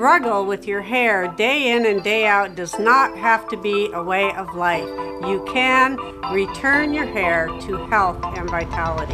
struggle with your hair day in and day out does not have to be a way of life. You can return your hair to health and vitality.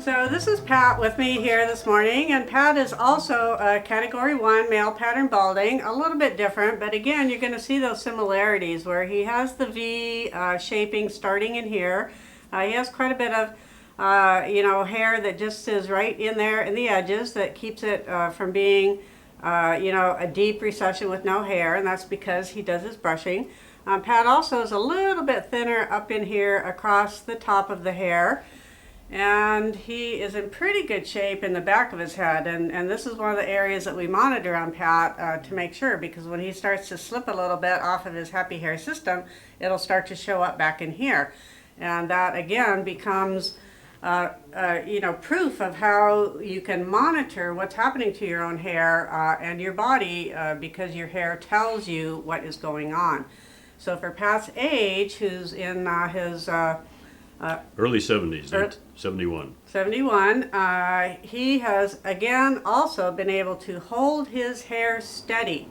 So this is Pat with me here this morning, and Pat is also a Category 1 male pattern balding, a little bit different, but again you're going to see those similarities where he has the V shaping starting in here. He has quite a bit of hair that just is right in there in the edges that keeps it from being a deep recession with no hair, and that's because he does his brushing. Pat also is a little bit thinner up in here across the top of the hair. And he is in pretty good shape in the back of his head, and this is one of the areas that we monitor on Pat to make sure, because when he starts to slip a little bit off of his happy hair system, it'll start to show up back in here, and that again becomes proof of how you can monitor what's happening to your own hair and your body, because your hair tells you what is going on. So for Pat's age, who's in his early 70s, 71. 71. He has again also been able to hold his hair steady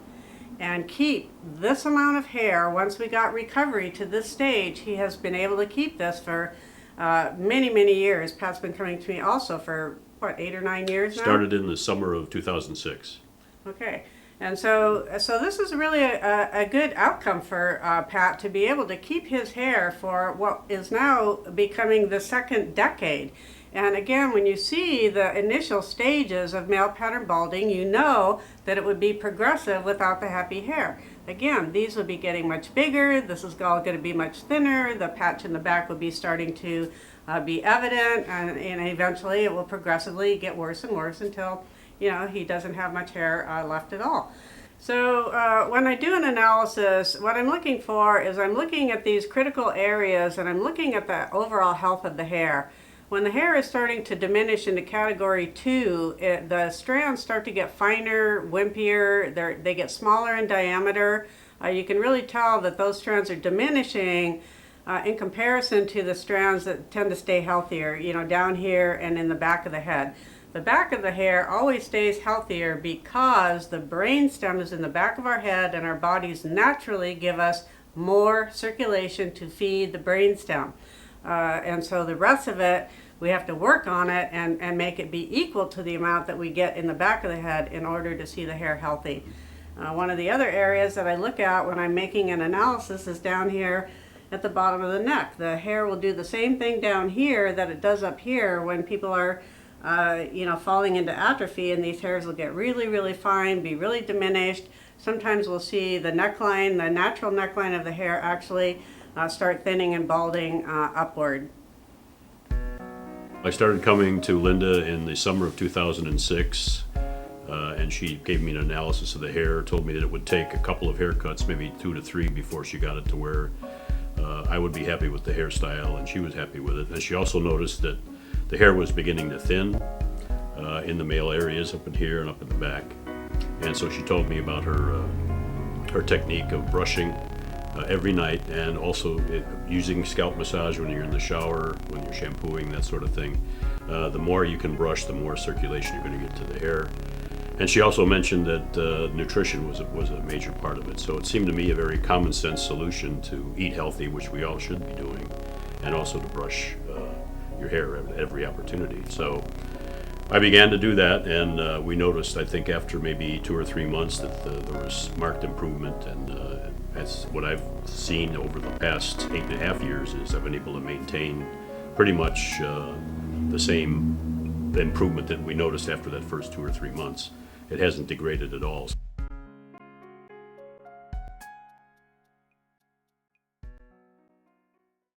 and keep this amount of hair. Once we got recovery to this stage, he has been able to keep this for many years. Pat's been coming to me also for what, 8 or 9 years now? Started in the summer of 2006. Okay. And so this is really a good outcome for Pat to be able to keep his hair for what is now becoming the second decade. And again, when you see the initial stages of male pattern balding, you know that it would be progressive without the happy hair. Again, these would be getting much bigger. This is all going to be much thinner. The patch in the back will be starting to be evident, and eventually it will progressively get worse and worse until he doesn't have much hair left at all. So when I do an analysis, what I'm looking for is I'm looking at these critical areas, and I'm looking at the overall health of the hair. When the hair is starting to diminish into Category 2, the strands start to get finer, wimpier, they get smaller in diameter. You can really tell that those strands are diminishing in comparison to the strands that tend to stay healthier, down here and in the back of the head. The back of the hair always stays healthier because the brain stem is in the back of our head, and our bodies naturally give us more circulation to feed the brain stem. And so the rest of it, we have to work on it and make it be equal to the amount that we get in the back of the head in order to see the hair healthy. One of the other areas that I look at when I'm making an analysis is down here at the bottom of the neck. The hair will do the same thing down here that it does up here when people are falling into atrophy, and these hairs will get really fine, be really diminished. Sometimes we'll see the neckline, the natural neckline of the hair actually start thinning and balding upward. I started coming to Linda in the summer of 2006, and she gave me an analysis of the hair, told me that it would take a couple of haircuts, maybe 2 to 3, before she got it to where I would be happy with the hairstyle, and she was happy with it. And she also noticed that the hair was beginning to thin in the male areas up in here and up in the back. And so she told me about her technique of brushing every night, and also using scalp massage when you're in the shower, when you're shampooing, that sort of thing. The more you can brush, the more circulation you're going to get to the hair. And she also mentioned that nutrition was a major part of it. So it seemed to me a very common sense solution to eat healthy, which we all should be doing, and also to brush your hair at every opportunity. So I began to do that, and we noticed, I think after maybe 2 or 3 months, that there was marked improvement, and that's what I've seen over the past 8.5 years. Is I've been able to maintain pretty much the same improvement that we noticed after that first 2 or 3 months. It hasn't degraded at all.